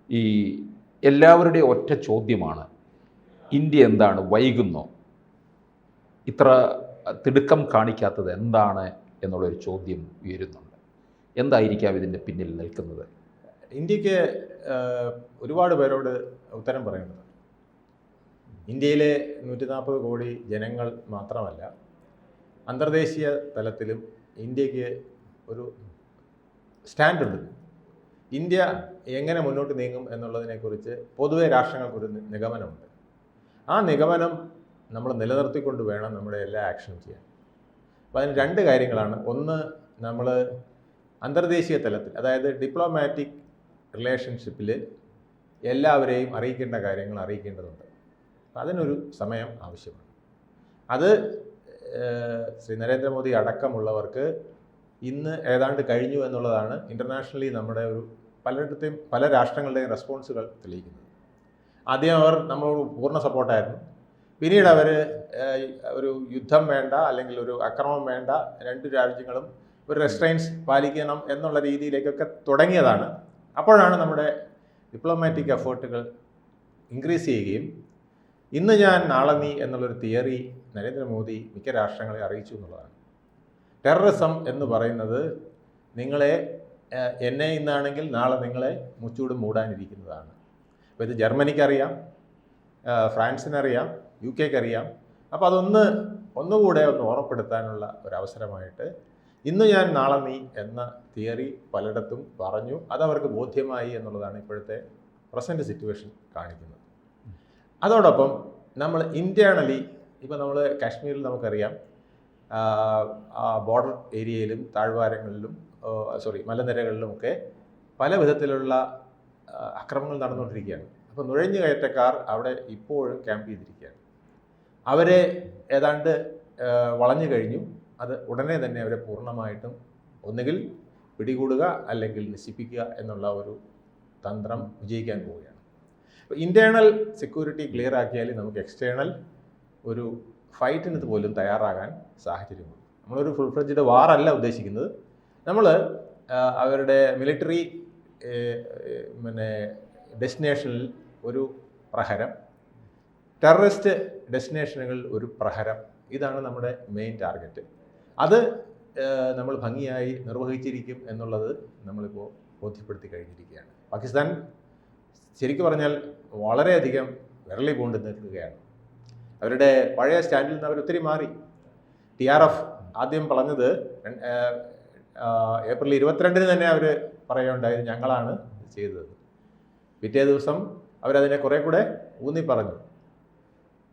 ഈ എല്ലാവരുടെയും ഒറ്റ ചോദ്യമാണ്, ഇന്ത്യ എന്താണ് വൈകുന്നോ, ഇത്ര തിടുക്കം കാണിക്കാത്തത് എന്താണ് എന്നുള്ളൊരു ചോദ്യം ഉയരുന്നുണ്ട്. എന്തായിരിക്കാം ഇതിൻ്റെ പിന്നിൽ നിൽക്കുന്നത്? ഇന്ത്യക്ക് ഒരുപാട് പേരോട് ഉത്തരം പറയേണ്ടത്. ഇന്ത്യയിലെ 140 കോടി ജനങ്ങൾ മാത്രമല്ല, അന്തർദേശീയ തലത്തിലും ഇന്ത്യക്ക് ഒരു സ്റ്റാൻഡുണ്ട്. ഇന്ത്യ എങ്ങനെ മുന്നോട്ട് നീങ്ങും എന്നുള്ളതിനെക്കുറിച്ച് പൊതുവെ രാഷ്ട്രങ്ങൾക്കൊരു നിഗമനമുണ്ട്. ആ നിഗമനം നമ്മൾ നിലനിർത്തിക്കൊണ്ട് വേണം നമ്മുടെ എല്ലാ ആക്ഷനും ചെയ്യാൻ. അപ്പോൾ അതിന് രണ്ട് കാര്യങ്ങളാണ്. ഒന്ന്, നമ്മൾ അന്തർദേശീയ തലത്തിൽ, അതായത് ഡിപ്ലോമാറ്റിക് റിലേഷൻഷിപ്പിൽ എല്ലാവരെയും അറിയിക്കേണ്ട കാര്യങ്ങൾ അറിയിക്കേണ്ടതുണ്ട്. അതിനൊരു സമയം ആവശ്യമാണ്. അത് ശ്രീ നരേന്ദ്രമോദി അടക്കമുള്ളവർക്ക് ഇന്ന് ഏതാണ്ട് കഴിഞ്ഞു എന്നുള്ളതാണ് ഇൻ്റർനാഷണലി നമ്മുടെ പല രാഷ്ട്രങ്ങളുടെയും റെസ്പോൺസുകൾ തെളിയിക്കുന്നത്. ആദ്യം അവർ നമ്മളോട് പൂർണ്ണ സപ്പോർട്ടായിരുന്നു. പിന്നീട് അവർ ഒരു യുദ്ധം വേണ്ട, അല്ലെങ്കിൽ ഒരു അക്രമം വേണ്ട, രണ്ട് രാജ്യങ്ങളും ഒരു റെസ്ട്രെയിൻസ് പാലിക്കണം എന്നുള്ള രീതിയിലേക്കൊക്കെ തുടങ്ങിയതാണ്. അപ്പോഴാണ് നമ്മുടെ ഡിപ്ലോമാറ്റിക് എഫേർട്ടുകൾ ഇൻക്രീസ് ചെയ്യുകയും ഇന്ന് ഞാൻ നാളെ നീ എന്നുള്ളൊരു തിയറി നരേന്ദ്രമോദി മിക്ക രാഷ്ട്രങ്ങളെ അറിയിച്ചു എന്നുള്ളതാണ്. ടെററിസം എന്ന് പറയുന്നത് എന്നെ ഇന്നാണെങ്കിൽ നാളെ നിങ്ങളെ മുച്ചൂട് മൂടാനിരിക്കുന്നതാണ്. അപ്പോൾ ഇത് ജർമ്മനിക്കറിയാം, ഫ്രാൻസിനറിയാം, UK അറിയാം. അപ്പോൾ ഒന്നുകൂടെ ഓർമ്മപ്പെടുത്താനുള്ള ഒരവസരമായിട്ട് ഇന്ന് ഞാൻ നാളെ നീ എന്ന തിയറി പലയിടത്തും പറഞ്ഞു. അതവർക്ക് ബോധ്യമായി എന്നുള്ളതാണ് ഇപ്പോഴത്തെ പ്രസൻറ്റ് സിറ്റുവേഷൻ കാണിക്കുന്നത്. അതോടൊപ്പം നമ്മൾ ഇൻറ്റേർണലി, ഇപ്പോൾ നമ്മൾ കാശ്മീരിൽ നമുക്കറിയാം, ബോർഡർ ഏരിയയിലും താഴ്വാരങ്ങളിലും മലനിരകളിലുമൊക്കെ പല വിധത്തിലുള്ള അക്രമങ്ങൾ നടന്നുകൊണ്ടിരിക്കുകയാണ്. അപ്പോൾ നുഴഞ്ഞു കയറ്റക്കാർ അവിടെ ഇപ്പോഴും ക്യാമ്പ് ചെയ്തിരിക്കുകയാണ്. അവരെ ഏതാണ്ട് വളഞ്ഞു കഴിഞ്ഞു. അത് ഉടനെ തന്നെ അവരെ പൂർണ്ണമായിട്ടും ഒന്നുകിൽ പിടികൂടുക അല്ലെങ്കിൽ നശിപ്പിക്കുക എന്നുള്ള ഒരു തന്ത്രം വിജയിക്കാൻ പോവുകയാണ്. അപ്പോൾ ഇൻറ്റേർണൽ സെക്യൂരിറ്റി ക്ലിയർ ആക്കിയാൽ നമുക്ക് എക്സ്റ്റേണൽ ഒരു ഫൈറ്റിന് പോലും തയ്യാറാകാൻ സാഹചര്യമുണ്ട്. നമ്മളൊരു ഫുൾ ഫ്ലെഡ്ജ്ഡ് വാറല്ല ഉദ്ദേശിക്കുന്നത്. നമ്മൾ അവരുടെ മിലിറ്ററി ഡെസ്റ്റിനേഷനിൽ ഒരു പ്രഹരം, ടെററിസ്റ്റ് ഡെസ്റ്റിനേഷനുകളിൽ ഒരു പ്രഹരം, ഇതാണ് നമ്മുടെ മെയിൻ ടാർഗറ്റ്. അത് നമ്മൾ ഭംഗിയായി നിർവഹിച്ചിരിക്കും എന്നുള്ളത് നമ്മളിപ്പോൾ ബോധ്യപ്പെടുത്തി കഴിഞ്ഞിരിക്കുകയാണ്. പാകിസ്ഥാൻ ശരിക്കും പറഞ്ഞാൽ വളരെയധികം വിരളി പൂണ്ട് നിൽക്കുകയാണ്. അവരുടെ പഴയ സ്റ്റാൻഡിൽ നിന്ന് അവർ ഒത്തിരി മാറി. TRF ആദ്യം പറഞ്ഞത് ഏപ്രിൽ 22 തന്നെ അവർ പറയുകയുണ്ടായത് ഞങ്ങളാണ് ചെയ്തത്. പിറ്റേ ദിവസം അവരതിനെ കുറേ കൂടെ ഊന്നി പറഞ്ഞു.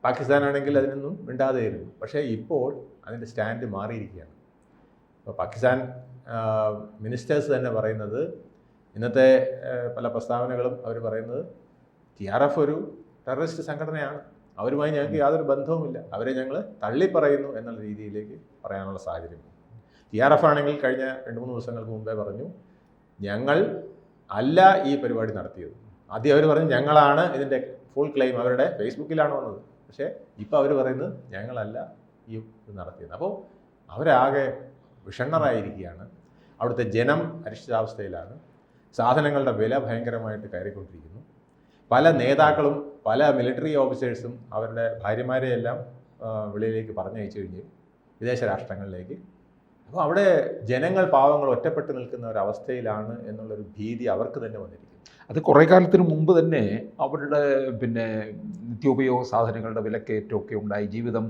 പാകിസ്ഥാനാണെങ്കിൽ അതിനൊന്നും മിണ്ടാതെയായിരുന്നു. പക്ഷേ ഇപ്പോൾ അതിൻ്റെ സ്റ്റാൻഡ് മാറിയിരിക്കുകയാണ്. അപ്പോൾ പാകിസ്ഥാൻ മിനിസ്റ്റേഴ്സ് തന്നെ പറയുന്നത്, ഇന്നത്തെ പല പ്രസ്താവനകളും അവർ പറയുന്നത്, TRF ഒരു ടെററിസ്റ്റ് സംഘടനയാണ്, അവരുമായി ഞങ്ങൾക്ക് യാതൊരു ബന്ധവുമില്ല, അവരെ ഞങ്ങൾ തള്ളിപ്പറയുന്നു എന്നുള്ള രീതിയിലേക്ക് പറയാനുള്ള സാഹചര്യമുണ്ട്. TRF ആണെങ്കിൽ കഴിഞ്ഞ 2-3 ദിവസങ്ങൾക്ക് മുമ്പേ പറഞ്ഞു, ഞങ്ങൾ അല്ല ഈ പരിപാടി നടത്തിയത്. ആദ്യം അവർ പറഞ്ഞു ഞങ്ങളാണ് ഇതിൻ്റെ ഫുൾ ക്ലെയിം, അവരുടെ ഫേസ്ബുക്കിലാണ് വന്നത്. പക്ഷേ ഇപ്പോൾ അവർ പറയുന്നത് ഞങ്ങളല്ല ഈ ഇത് നടത്തിയത്. അപ്പോൾ അവരാകെ വിഷണ്ണറായിരിക്കുകയാണ്. അവിടുത്തെ ജനം അരിഷ്ടതാവസ്ഥയിലാണ്. സാധനങ്ങളുടെ വില ഭയങ്കരമായിട്ട് കയറിക്കൊണ്ടിരിക്കുന്നു. പല നേതാക്കളും പല മിലിറ്ററി ഓഫീസേഴ്സും അവരുടെ ഭാര്യമാരെയെല്ലാം വെളിയിലേക്ക് പറഞ്ഞയച്ചു കഴിഞ്ഞു, വിദേശ രാഷ്ട്രങ്ങളിലേക്ക്. അപ്പോൾ അവിടെ ജനങ്ങൾ, പാവങ്ങൾ ഒറ്റപ്പെട്ട് നിൽക്കുന്ന ഒരവസ്ഥയിലാണ് എന്നുള്ളൊരു ഭീതി അവർക്ക് തന്നെ വന്നിരിക്കുന്നു. അത് കുറേ കാലത്തിന് മുമ്പ് തന്നെ അവരുടെ നിത്യോപയോഗ സാധനങ്ങളുടെ വിലക്കയറ്റമൊക്കെ ഉണ്ടായി. ജീവിതം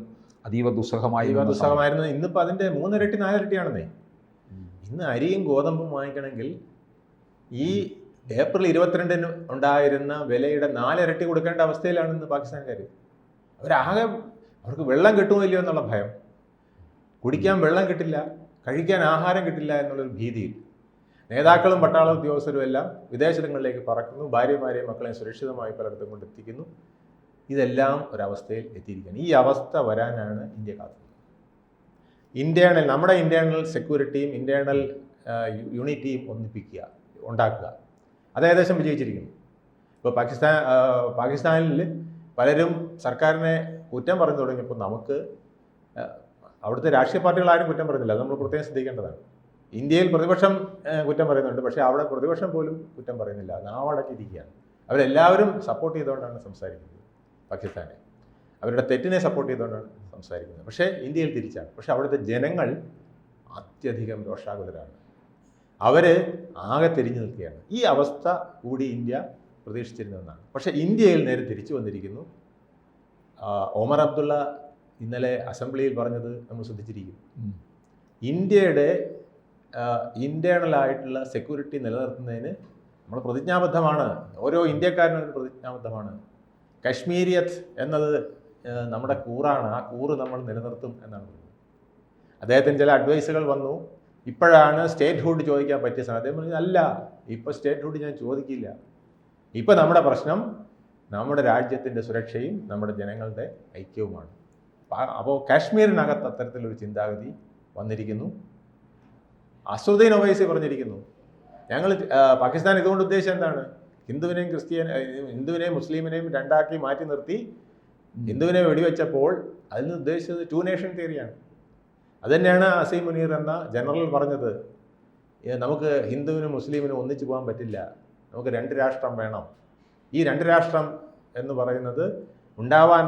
അതീവ ദുസ്സഹമായിരുന്നു. ഇന്നിപ്പോൾ അതിൻ്റെ 3 ഇരട്ടി 4 ഇരട്ടിയാണെന്നേ. ഇന്ന് അരിയും ഗോതമ്പും വാങ്ങിക്കണമെങ്കിൽ ഈ ഏപ്രിൽ 22 ഉണ്ടായിരുന്ന വിലയുടെ 4 ഇരട്ടി കൊടുക്കേണ്ട അവസ്ഥയിലാണ് ഇന്ന് പാകിസ്ഥാൻകാർ. അവർക്ക് വെള്ളം കിട്ടുമോ ഇല്ലയോ എന്നുള്ള ഭയം, കുടിക്കാൻ വെള്ളം കിട്ടില്ല, കഴിക്കാൻ ആഹാരം കിട്ടില്ല എന്നുള്ളൊരു ഭീതിയിൽ നേതാക്കളും പട്ടാള ഉദ്യോഗസ്ഥരും എല്ലാം വിദേശങ്ങളിലേക്ക് പറക്കുന്നു. ഭാര്യമാരെയും മക്കളെയും സുരക്ഷിതമായി പലയിടത്തും കൊണ്ടെത്തിക്കുന്നു. ഇതെല്ലാം ഒരവസ്ഥയിൽ എത്തിയിരിക്കുകയാണ്. ഈ അവസ്ഥ വരാനാണ് ഇന്ത്യ കാത്തുന്നത്. നമ്മുടെ ഇൻറ്റേർണൽ സെക്യൂരിറ്റിയും ഇൻറ്റേർണൽ യൂണിറ്റിയും ഉണ്ടാക്കുക. അത് ഏകദേശം വിജയിച്ചിരിക്കുന്നു. ഇപ്പോൾ പാകിസ്ഥാനിൽ പലരും സർക്കാരിനെ കുറ്റം പറഞ്ഞു തുടങ്ങിയപ്പോൾ നമുക്ക് അവിടുത്തെ രാഷ്ട്രീയ പാർട്ടികൾ ആരും കുറ്റം പറയുന്നില്ല. അത് നമ്മൾ പ്രത്യേകം ശ്രദ്ധിക്കേണ്ടതാണ്. ഇന്ത്യയിൽ പ്രതിപക്ഷം കുറ്റം പറയുന്നുണ്ട്, പക്ഷേ അവിടെ പ്രതിപക്ഷം പോലും കുറ്റം പറയുന്നില്ല, നാവടക്കിയിരിക്കുകയാണ്. അവരെല്ലാവരും സപ്പോർട്ട് ചെയ്തുകൊണ്ടാണ് സംസാരിക്കുന്നത് പാകിസ്ഥാനെ. അവരുടെ തെറ്റിനെ സപ്പോർട്ട് ചെയ്തുകൊണ്ടാണ് സംസാരിക്കുന്നത്. പക്ഷേ ഇന്ത്യയിൽ തിരിച്ചാണ്. പക്ഷേ അവിടുത്തെ ജനങ്ങൾ അത്യധികം രോഷാകുലരാണ്. അവർ ആകെ തിരിഞ്ഞു നിൽക്കുകയാണ്. ഈ അവസ്ഥ കൂടി ഇന്ത്യ പ്രതീക്ഷിച്ചിരുന്നതെന്നാണ്. പക്ഷേ ഇന്ത്യയിൽ നേരെ തിരിച്ചു വന്നിരിക്കുന്നു. ഒമർ അബ്ദുള്ള ഇന്നലെ അസംബ്ലിയിൽ പറഞ്ഞത് നമ്മൾ ശ്രദ്ധിച്ചിരിക്കും. ഇന്ത്യയുടെ ഇൻറ്റേർണലായിട്ടുള്ള സെക്യൂരിറ്റി നിലനിർത്തുന്നതിന് നമ്മൾ പ്രതിജ്ഞാബദ്ധമാണ്. ഓരോ ഇന്ത്യക്കാരനും ഒരു പ്രതിജ്ഞാബദ്ധമാണ്. കശ്മീരിയത്ത് എന്നത് നമ്മുടെ കൂറാണ്. ആ കൂറ് നമ്മൾ നിലനിർത്തും എന്നാണ് പറഞ്ഞത്. അദ്ദേഹത്തിന് ചില അഡ്വൈസുകൾ വന്നു. ഇപ്പോഴാണ് സ്റ്റേറ്റ്ഹുഡ് ചോദിക്കാൻ പറ്റിയ സമയം. അദ്ദേഹം പറഞ്ഞു, അല്ല, ഇപ്പോൾ സ്റ്റേറ്റ്ഹുഡ് ഞാൻ ചോദിക്കില്ല. ഇപ്പോൾ നമ്മുടെ പ്രശ്നം നമ്മുടെ രാജ്യത്തിൻ്റെ സുരക്ഷയും നമ്മുടെ ജനങ്ങളുടെ ഐക്യവുമാണ്. അപ്പോൾ കാശ്മീരിനകത്ത് അത്തരത്തിലൊരു ചിന്താഗതി വന്നിരിക്കുന്നു. അസ്വദീൻ ഒവൈസി പറഞ്ഞിരിക്കുന്നു, ഞങ്ങൾ പാകിസ്ഥാൻ ഇതുകൊണ്ട് ഉദ്ദേശം എന്താണ്? ഹിന്ദുവിനെയും മുസ്ലിമിനെയും രണ്ടാക്കി മാറ്റി നിർത്തി ഹിന്ദുവിനെ വെടിവെച്ചപ്പോൾ അതിൽ നിന്ന് ഉദ്ദേശിച്ചത് 2 നേഷൻ തിയറിയാണ്. അതുതന്നെയാണ് അസീം മുനീർ എന്ന ജനറൽ പറഞ്ഞത്. നമുക്ക് ഹിന്ദുവിനും മുസ്ലിമിനും ഒന്നിച്ചു പോകാൻ പറ്റില്ല, നമുക്ക് 2 രാഷ്ട്രം വേണം. ഈ 2 രാഷ്ട്രം എന്ന് പറയുന്നത് ഉണ്ടാവാൻ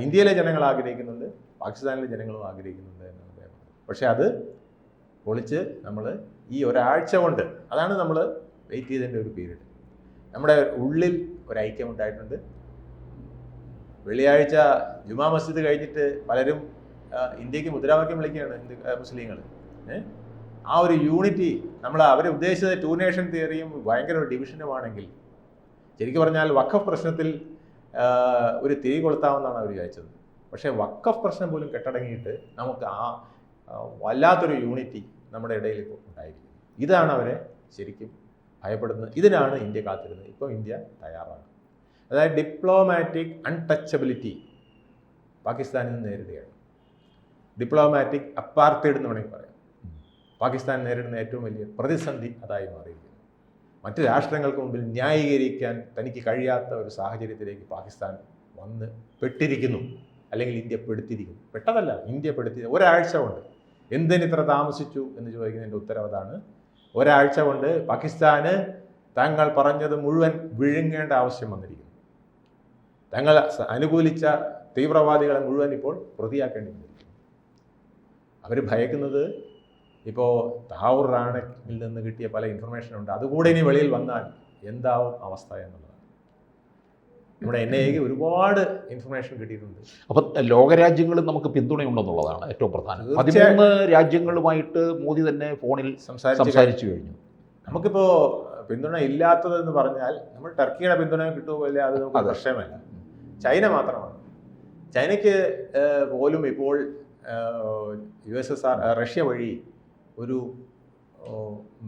ഇന്ത്യയിലെ ജനങ്ങൾ ആഗ്രഹിക്കുന്നുണ്ട്, പാകിസ്ഥാനിലെ ജനങ്ങളും ആഗ്രഹിക്കുന്നുണ്ട് എന്നാണ് പറയുന്നത്. പക്ഷേ അത് പൊളിച്ച് നമ്മൾ ഈ ഒരാഴ്ച കൊണ്ട്, അതാണ് നമ്മൾ വെയിറ്റ് ചെയ്തതിൻ്റെ ഒരു പീരീഡ്, നമ്മുടെ ഉള്ളിൽ ഒരു ഐക്യം ഉണ്ടായിട്ടുണ്ട്. വെള്ളിയാഴ്ച ജുമാ മസ്ജിദ് കഴിഞ്ഞിട്ട് പലരും ഇന്ത്യക്ക് മുദ്രാവാക്യം വിളിക്കുകയാണ് മുസ്ലിങ്ങൾ. ആ ഒരു യൂണിറ്റി അവരെ ഉദ്ദേശിച്ചത് 2 നേഷൻ തിയറിയും ഭയങ്കര ഒരു ഡിവിഷനുമാണെങ്കിൽ, ശരിക്കും പറഞ്ഞാൽ വഖഫ് പ്രശ്നത്തിൽ ഒരു തിരി കൊളുത്താമെന്നാണ് അവർ വിചാരിച്ചത്. പക്ഷേ വഖഫ് പ്രശ്നം പോലും കെട്ടടങ്ങിയിട്ട് നമുക്ക് വല്ലാത്തൊരു യൂണിറ്റി നമ്മുടെ ഇടയിൽ ഇപ്പോൾ ഉണ്ടായിരിക്കും. ഇതാണ് അവരെ ശരിക്കും ഭയപ്പെടുന്നത്. ഇതിനാണ് ഇന്ത്യ കാത്തിരുന്നത്. ഇപ്പോൾ ഇന്ത്യ തയ്യാറാണ്. അതായത് ഡിപ്ലോമാറ്റിക് അൺടച്ചബിലിറ്റി പാകിസ്ഥാനിൽ നിന്ന് നേരിടുകയാണ്. ഡിപ്ലോമാറ്റിക് അപ്പാർത്തൈഡ് എന്ന് വേണമെങ്കിൽ പറയാം. പാകിസ്ഥാൻ നേരിടുന്ന ഏറ്റവും വലിയ പ്രതിസന്ധി അതായി മാറിയിരിക്കുന്നു. മറ്റ് രാഷ്ട്രങ്ങൾക്ക് മുമ്പിൽ ന്യായീകരിക്കാൻ തനിക്ക് കഴിയാത്ത ഒരു സാഹചര്യത്തിലേക്ക് പാകിസ്ഥാൻ വന്ന് പെട്ടിരിക്കുന്നു. അല്ലെങ്കിൽ ഇന്ത്യ പെടുത്തിയിരിക്കുന്നു. പെട്ടതല്ല, ഇന്ത്യ പെടുത്തി. ഒരാഴ്ച കൊണ്ട് എന്തിനിത്ര താമസിച്ചു എന്ന് ചോദിക്കുന്നതിൻ്റെ ഉത്തരവ് അതാണ്. ഒരാഴ്ച കൊണ്ട് പാകിസ്ഥാന് തങ്ങൾ പറഞ്ഞത് മുഴുവൻ വിഴുങ്ങേണ്ട ആവശ്യം വന്നിരിക്കുന്നു. തങ്ങൾ അനുകൂലിച്ച തീവ്രവാദികളെ മുഴുവൻ ഇപ്പോൾ പ്രതിയാക്കേണ്ടി വന്നിരിക്കുന്നു. അവർ ഭയക്കുന്നത് ഇപ്പോൾ താവൂർ റാണയിൽ നിന്ന് കിട്ടിയ പല ഇൻഫർമേഷനുണ്ട്, അതുകൂടെ ഇനി വെളിയിൽ വന്നാൽ എന്താവും അവസ്ഥ എന്നുള്ളതാണ്. നമ്മുടെ NIAക്ക് ഒരുപാട് ഇൻഫർമേഷൻ കിട്ടിയിട്ടുണ്ട്. അപ്പം ലോകരാജ്യങ്ങളിൽ നമുക്ക് പിന്തുണയുണ്ടെന്നുള്ളതാണ് ഏറ്റവും പ്രധാനം. 13 രാജ്യങ്ങളുമായിട്ട് മോദി തന്നെ ഫോണിൽ സംസാരിച്ചു കഴിഞ്ഞു. നമുക്കിപ്പോൾ പിന്തുണ ഇല്ലാത്തതെന്ന് പറഞ്ഞാൽ നമ്മൾ ടർക്കിയുടെ പിന്തുണ കിട്ടുമല്ലേ, അത് നമുക്ക് പ്രശ്നമല്ല. ചൈന മാത്രമാണ്. ചൈനയ്ക്ക് പോലും ഇപ്പോൾ USSR റഷ്യ വഴി ഒരു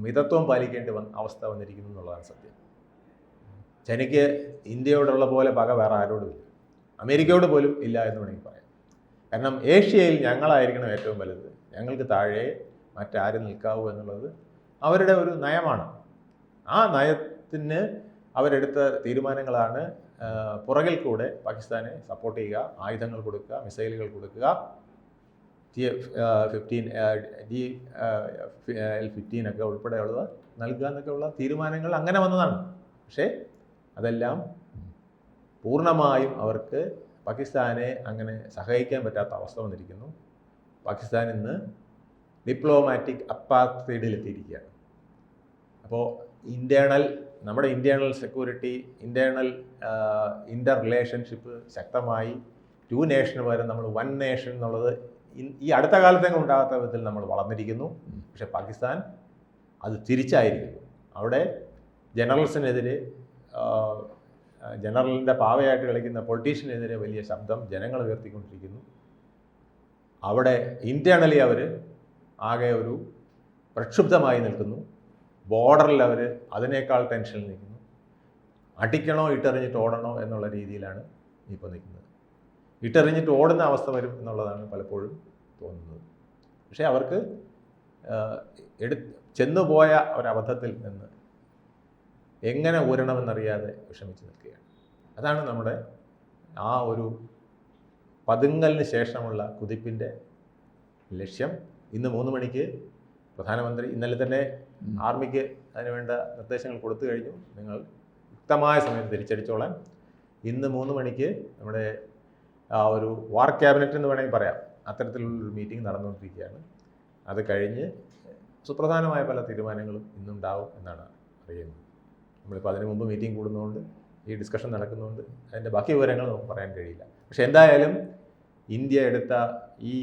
മിതത്വം പാലിക്കേണ്ടി അവസ്ഥ വന്നിരിക്കുന്നു എന്നുള്ളതാണ് സത്യം. ചൈനയ്ക്ക് ഇന്ത്യയോടുള്ള പോലെ പക വേറെ ആരോടുമില്ല, അമേരിക്കയോട് പോലും ഇല്ല എന്ന് വേണമെങ്കിൽ പറയാം. കാരണം ഏഷ്യയിൽ ഞങ്ങളായിരിക്കണം ഏറ്റവും വലുത്, ഞങ്ങൾക്ക് താഴെ മറ്റാരും നിൽക്കാവൂ എന്നുള്ളത് അവരുടെ ഒരു നയമാണ്. ആ നയത്തിന് അവരെടുത്ത തീരുമാനങ്ങളാണ് പുറകിൽ കൂടെ പാകിസ്ഥാനെ സപ്പോർട്ട് ചെയ്യുക, ആയുധങ്ങൾ കൊടുക്കുക, മിസൈലുകൾ കൊടുക്കുക, F-15 ഒക്കെ ഉൾപ്പെടെയുള്ളത് നൽകുക എന്നൊക്കെയുള്ള തീരുമാനങ്ങൾ അങ്ങനെ വന്നതാണ്. പക്ഷേ അതെല്ലാം പൂർണ്ണമായും അവർക്ക് പാകിസ്ഥാനെ അങ്ങനെ സഹായിക്കാൻ പറ്റാത്ത അവസ്ഥ വന്നിരിക്കുന്നു. പാകിസ്ഥാൻ ഇന്ന് ഡിപ്ലോമാറ്റിക് അപ്പാർത്തൈഡിലെത്തിയിരിക്കുകയാണ്. അപ്പോൾ നമ്മുടെ ഇൻറ്റേർണൽ സെക്യൂരിറ്റി, ഇൻ്റർ റിലേഷൻഷിപ്പ് ശക്തമായി 2 നേഷന് പകരം നമ്മൾ 1 നേഷൻ എന്നുള്ളത് ഈ അടുത്ത കാലത്തെങ്ങും ഉണ്ടാകാത്ത വിധത്തിൽ നമ്മൾ വളർന്നിരിക്കുന്നു. പക്ഷെ പാകിസ്ഥാൻ അത് തിരിച്ചായിരിക്കുന്നു. അവിടെ ജനറൽസിനെതിരെ, ജനറലിൻ്റെ പാവയായിട്ട് കളിക്കുന്ന പൊളിറ്റീഷ്യനെതിരെ വലിയ ശബ്ദം ജനങ്ങൾ ഉയർത്തിക്കൊണ്ടിരിക്കുന്നു. അവിടെ ഇൻറ്റേർണലി അവർ ആകെ ഒരു പ്രക്ഷുബ്ധമായി നിൽക്കുന്നു. ബോർഡറിൽ അവർ അതിനേക്കാൾ ടെൻഷനിൽ നിൽക്കുന്നു. അടിക്കണോ ഇട്ടെറിഞ്ഞിട്ട് ഓടണോ എന്നുള്ള രീതിയിലാണ് ഇപ്പോൾ നിൽക്കുന്നത്. ഇട്ടെറിഞ്ഞിട്ട് ഓടുന്ന അവസ്ഥ വരും എന്നുള്ളതാണ് പലപ്പോഴും തോന്നുന്നത്. പക്ഷേ അവർക്ക് ചെന്നുപോയ ഒരബദ്ധത്തിൽ നിന്ന് എങ്ങനെ ഊരണമെന്നറിയാതെ വിഷമിച്ച് നിൽക്കുകയാണ്. അതാണ് നമ്മുടെ ആ ഒരു പതുങ്ങലിന് ശേഷമുള്ള കുതിപ്പിൻ്റെ ലക്ഷ്യം. ഇന്ന് 3 മണിക്ക് പ്രധാനമന്ത്രി ഇന്നലെ തന്നെ ആർമിക്ക് അതിനുവേണ്ട നിർദ്ദേശങ്ങൾ കൊടുത്തു കഴിഞ്ഞു. നിങ്ങൾ കൃത്യമായ സമയത്ത് തിരിച്ചടിച്ചോളാൻ ഇന്ന് 3 മണിക്ക് നമ്മുടെ ഒരു വാർ ക്യാബിനറ്റ് എന്ന് വേണമെങ്കിൽ പറയാം, അത്തരത്തിലുള്ളൊരു മീറ്റിംഗ് നടന്നുകൊണ്ടിരിക്കുകയാണ്. അത് കഴിഞ്ഞ് സുപ്രധാനമായ പല തീരുമാനങ്ങളും ഇന്നുണ്ടാവും എന്നാണ് അറിയുന്നത്. നമ്മളിപ്പോൾ അതിന് മുമ്പ് മീറ്റിംഗ് കൂടുന്നതുകൊണ്ട് ഈ ഡിസ്കഷൻ നടക്കുന്നതുകൊണ്ട് അതിൻ്റെ ബാക്കി വിവരങ്ങൾ നമുക്ക് പറയാൻ കഴിയില്ല. പക്ഷെ എന്തായാലും ഇന്ത്യ എടുത്ത ഈ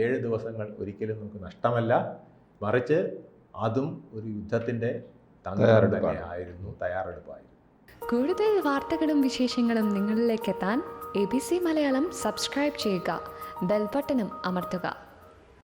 7 ദിവസങ്ങൾ ഒരിക്കലും നമുക്ക് നഷ്ടമല്ല, മറിച്ച് അതും ഒരു യുദ്ധത്തിൻ്റെ തയ്യാറെടുപ്പായിരുന്നു. കൂടുതൽ വാർത്തകളും വിശേഷങ്ങളും നിങ്ങളിലേക്ക് എത്താൻ ABC മലയാളം സബ്സ്ക്രൈബ് ചെയ്യുക, ബെൽ ബട്ടണും അമർത്തുക.